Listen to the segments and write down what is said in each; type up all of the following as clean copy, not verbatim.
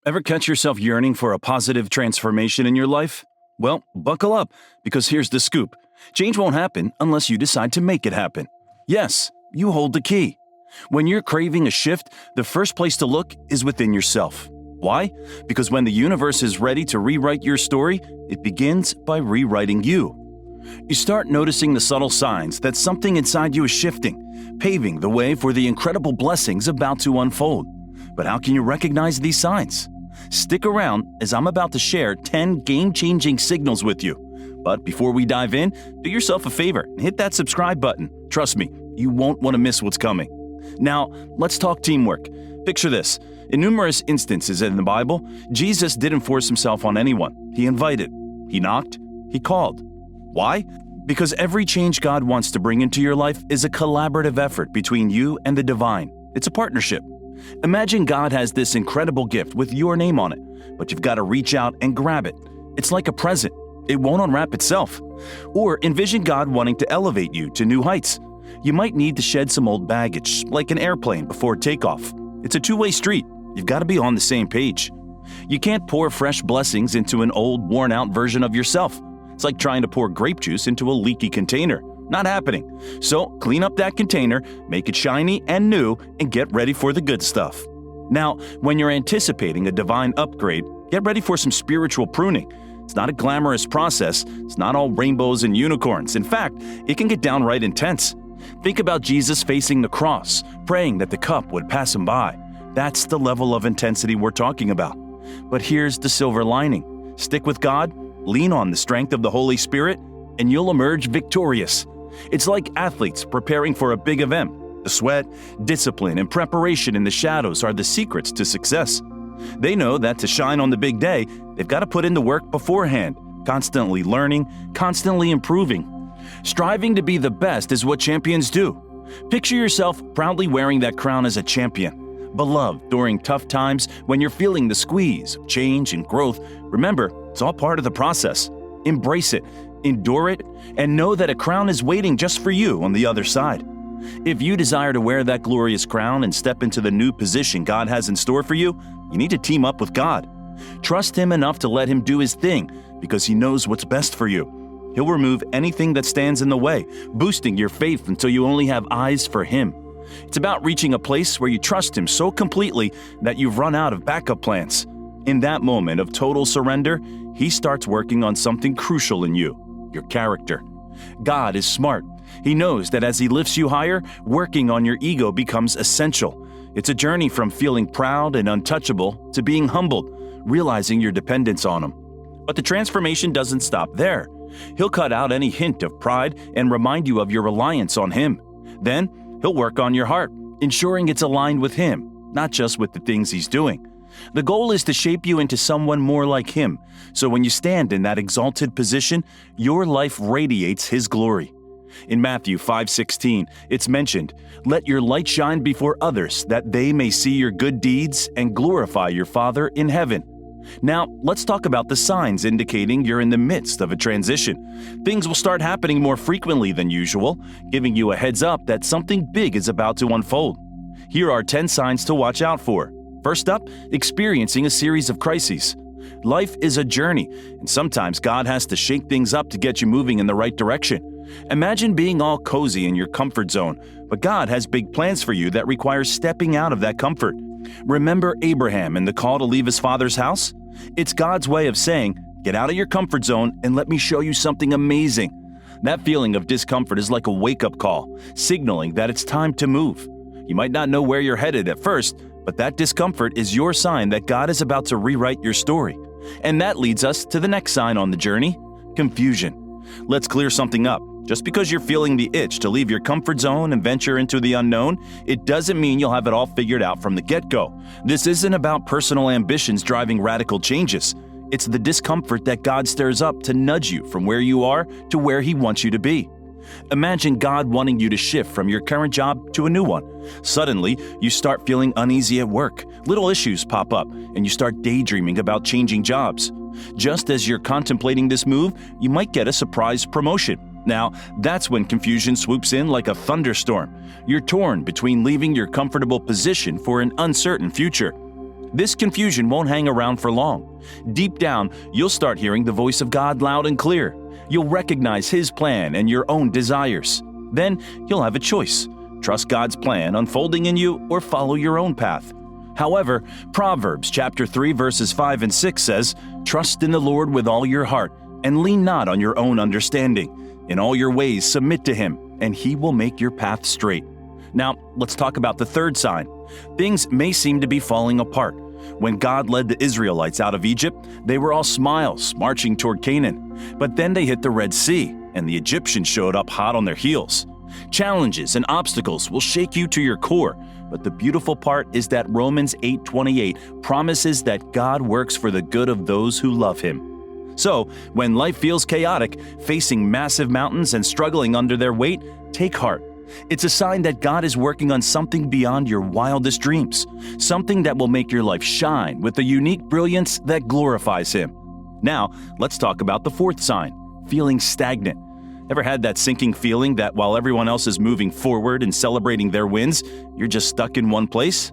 Ever catch yourself yearning for a positive transformation in your life? Well, buckle up, because here's the scoop. Change won't happen unless you decide to make it happen. Yes, you hold the key. When you're craving a shift, the first place to look is within yourself. Why? Because when the universe is ready to rewrite your story, it begins by rewriting you. You start noticing the subtle signs that something inside you is shifting, paving the way for the incredible blessings about to unfold. But how can you recognize these signs? Stick around as I'm about to share 10 game-changing signals with you. But before we dive in, do yourself a favor and hit that subscribe button. Trust me, you won't want to miss what's coming. Now, let's talk teamwork. Picture this. In numerous instances in the Bible, Jesus didn't force himself on anyone. He invited. He knocked. He called. Why? Because every change God wants to bring into your life is a collaborative effort between you and the divine. It's a partnership. Imagine God has this incredible gift with your name on it, but you've got to reach out and grab it. It's like a present. It won't unwrap itself. Or envision God wanting to elevate you to new heights. You might need to shed some old baggage, like an airplane before takeoff. It's a two-way street. You've got to be on the same page. You can't pour fresh blessings into an old, worn-out version of yourself. It's like trying to pour grape juice into a leaky container. Not happening. So clean up that container, make it shiny and new, and get ready for the good stuff. Now, when you're anticipating a divine upgrade, get ready for some spiritual pruning. It's not a glamorous process. It's not all rainbows and unicorns. In fact, it can get downright intense. Think about Jesus facing the cross, praying that the cup would pass him by. That's the level of intensity we're talking about. But here's the silver lining. Stick with God, lean on the strength of the Holy Spirit, and you'll emerge victorious. It's like athletes preparing for a big event. The sweat, discipline, and preparation in the shadows are the secrets to success. They know that to shine on the big day, they've got to put in the work beforehand, constantly learning, constantly improving. Striving to be the best is what champions do. Picture yourself proudly wearing that crown as a champion. Beloved during tough times when you're feeling the squeeze of change and growth, remember, it's all part of the process. Embrace it, endure it, and know that a crown is waiting just for you on the other side. If you desire to wear that glorious crown and step into the new position God has in store for you, you need to team up with God. Trust Him enough to let Him do His thing because He knows what's best for you. He'll remove anything that stands in the way, boosting your faith until you only have eyes for Him. It's about reaching a place where you trust Him so completely that you've run out of backup plans. In that moment of total surrender, He starts working on something crucial in you, your character. God is smart. He knows that as He lifts you higher, working on your ego becomes essential. It's a journey from feeling proud and untouchable to being humbled, realizing your dependence on Him. But the transformation doesn't stop there. He'll cut out any hint of pride and remind you of your reliance on Him. Then, He'll work on your heart, ensuring it's aligned with Him, not just with the things He's doing. The goal is to shape you into someone more like Him, so when you stand in that exalted position, your life radiates His glory. In Matthew 5:16, it's mentioned, "Let your light shine before others, that they may see your good deeds and glorify your Father in heaven." Now, let's talk about the signs indicating you're in the midst of a transition. Things will start happening more frequently than usual, giving you a heads up that something big is about to unfold. Here are 10 signs to watch out for. First up, experiencing a series of crises. Life is a journey, and sometimes God has to shake things up to get you moving in the right direction. Imagine being all cozy in your comfort zone, but God has big plans for you that require stepping out of that comfort. Remember Abraham and the call to leave his father's house? It's God's way of saying, get out of your comfort zone and let me show you something amazing. That feeling of discomfort is like a wake-up call, signaling that it's time to move. You might not know where you're headed at first, but that discomfort is your sign that God is about to rewrite your story. And that leads us to the next sign on the journey, confusion. Let's clear something up. Just because you're feeling the itch to leave your comfort zone and venture into the unknown, it doesn't mean you'll have it all figured out from the get-go. This isn't about personal ambitions driving radical changes. It's the discomfort that God stirs up to nudge you from where you are to where He wants you to be. Imagine God wanting you to shift from your current job to a new one. Suddenly, you start feeling uneasy at work. Little issues pop up, and you start daydreaming about changing jobs. Just as you're contemplating this move, you might get a surprise promotion. Now, that's when confusion swoops in like a thunderstorm. You're torn between leaving your comfortable position for an uncertain future. This confusion won't hang around for long. Deep down, you'll start hearing the voice of God loud and clear. You'll recognize His plan and your own desires. Then you'll have a choice. Trust God's plan unfolding in you or follow your own path. However, Proverbs chapter 3 verses 5 and 6 says, "Trust in the Lord with all your heart, and lean not on your own understanding. In all your ways submit to Him, and He will make your path straight." Now, let's talk about the third sign. Things may seem to be falling apart. When God led the Israelites out of Egypt, they were all smiles, marching toward Canaan. But then they hit the Red Sea, and the Egyptians showed up hot on their heels. Challenges and obstacles will shake you to your core, but the beautiful part is that Romans 8:28 promises that God works for the good of those who love Him. So, when life feels chaotic, facing massive mountains and struggling under their weight, take heart. It's a sign that God is working on something beyond your wildest dreams, something that will make your life shine with a unique brilliance that glorifies Him. Now, let's talk about the fourth sign, feeling stagnant. Ever had that sinking feeling that while everyone else is moving forward and celebrating their wins, you're just stuck in one place?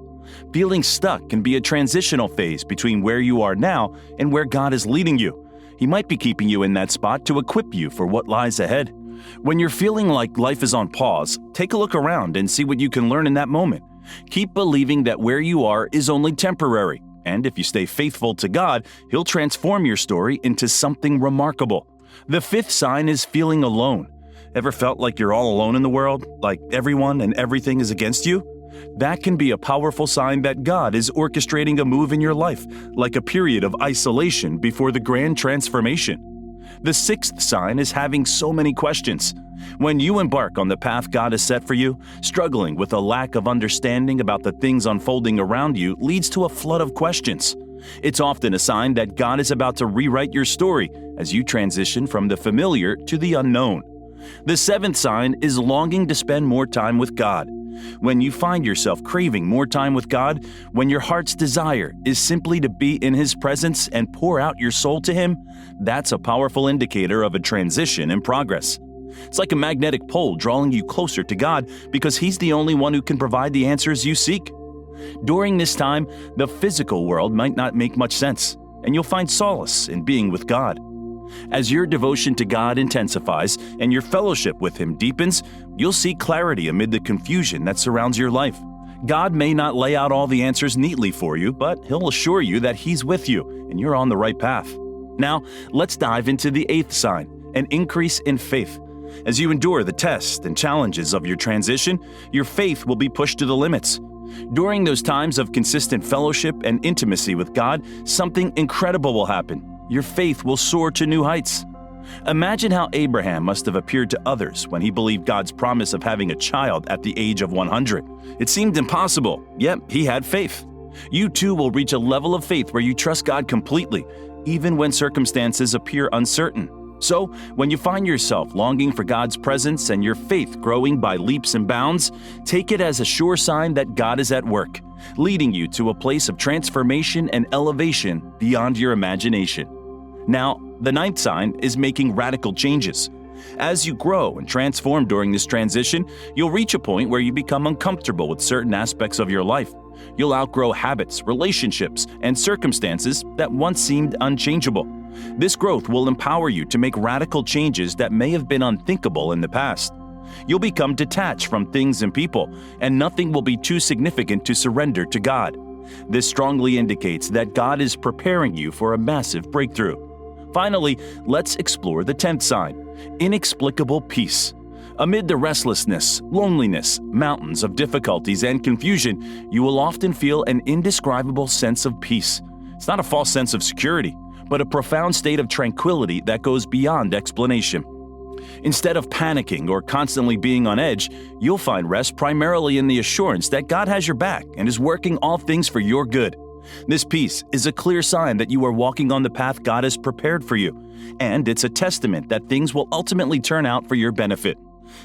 Feeling stuck can be a transitional phase between where you are now and where God is leading you. He might be keeping you in that spot to equip you for what lies ahead. When you're feeling like life is on pause, take a look around and see what you can learn in that moment. Keep believing that where you are is only temporary, and if you stay faithful to God, He'll transform your story into something remarkable. The fifth sign is feeling alone. Ever felt like you're all alone in the world? Like everyone and everything is against you? That can be a powerful sign that God is orchestrating a move in your life, like a period of isolation before the grand transformation. The sixth sign is having so many questions. When you embark on the path God has set for you, struggling with a lack of understanding about the things unfolding around you leads to a flood of questions. It's often a sign that God is about to rewrite your story as you transition from the familiar to the unknown. The seventh sign is longing to spend more time with God. When you find yourself craving more time with God, when your heart's desire is simply to be in His presence and pour out your soul to Him, that's a powerful indicator of a transition in progress. It's like a magnetic pole drawing you closer to God because He's the only one who can provide the answers you seek. During this time, the physical world might not make much sense, and you'll find solace in being with God. As your devotion to God intensifies and your fellowship with Him deepens, you'll see clarity amid the confusion that surrounds your life. God may not lay out all the answers neatly for you, but He'll assure you that He's with you and you're on the right path. Now, let's dive into the eighth sign, an increase in faith. As you endure the tests and challenges of your transition, your faith will be pushed to the limits. During those times of consistent fellowship and intimacy with God, something incredible will happen. Your faith will soar to new heights. Imagine how Abraham must have appeared to others when he believed God's promise of having a child at the age of 100. It seemed impossible, yet he had faith. You too will reach a level of faith where you trust God completely, even when circumstances appear uncertain. So, when you find yourself longing for God's presence and your faith growing by leaps and bounds, take it as a sure sign that God is at work, leading you to a place of transformation and elevation beyond your imagination. Now, the ninth sign is making radical changes. As you grow and transform during this transition, you'll reach a point where you become uncomfortable with certain aspects of your life. You'll outgrow habits, relationships, and circumstances that once seemed unchangeable. This growth will empower you to make radical changes that may have been unthinkable in the past. You'll become detached from things and people, and nothing will be too significant to surrender to God. This strongly indicates that God is preparing you for a massive breakthrough. Finally, let's explore the 10th sign, inexplicable peace. Amid the restlessness, loneliness, mountains of difficulties, and confusion, you will often feel an indescribable sense of peace. It's not a false sense of security, but a profound state of tranquility that goes beyond explanation. Instead of panicking or constantly being on edge, you'll find rest primarily in the assurance that God has your back and is working all things for your good. This peace is a clear sign that you are walking on the path God has prepared for you, and it's a testament that things will ultimately turn out for your benefit.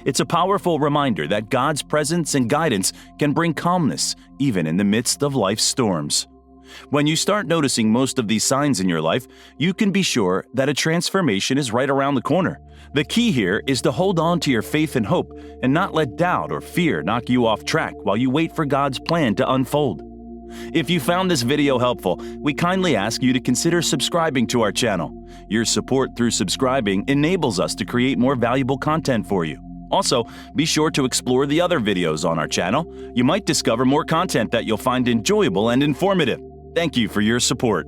It's a powerful reminder that God's presence and guidance can bring calmness even in the midst of life's storms. When you start noticing most of these signs in your life, you can be sure that a transformation is right around the corner. The key here is to hold on to your faith and hope and not let doubt or fear knock you off track while you wait for God's plan to unfold. If you found this video helpful, we kindly ask you to consider subscribing to our channel. Your support through subscribing enables us to create more valuable content for you. Also, be sure to explore the other videos on our channel. You might discover more content that you'll find enjoyable and informative. Thank you for your support.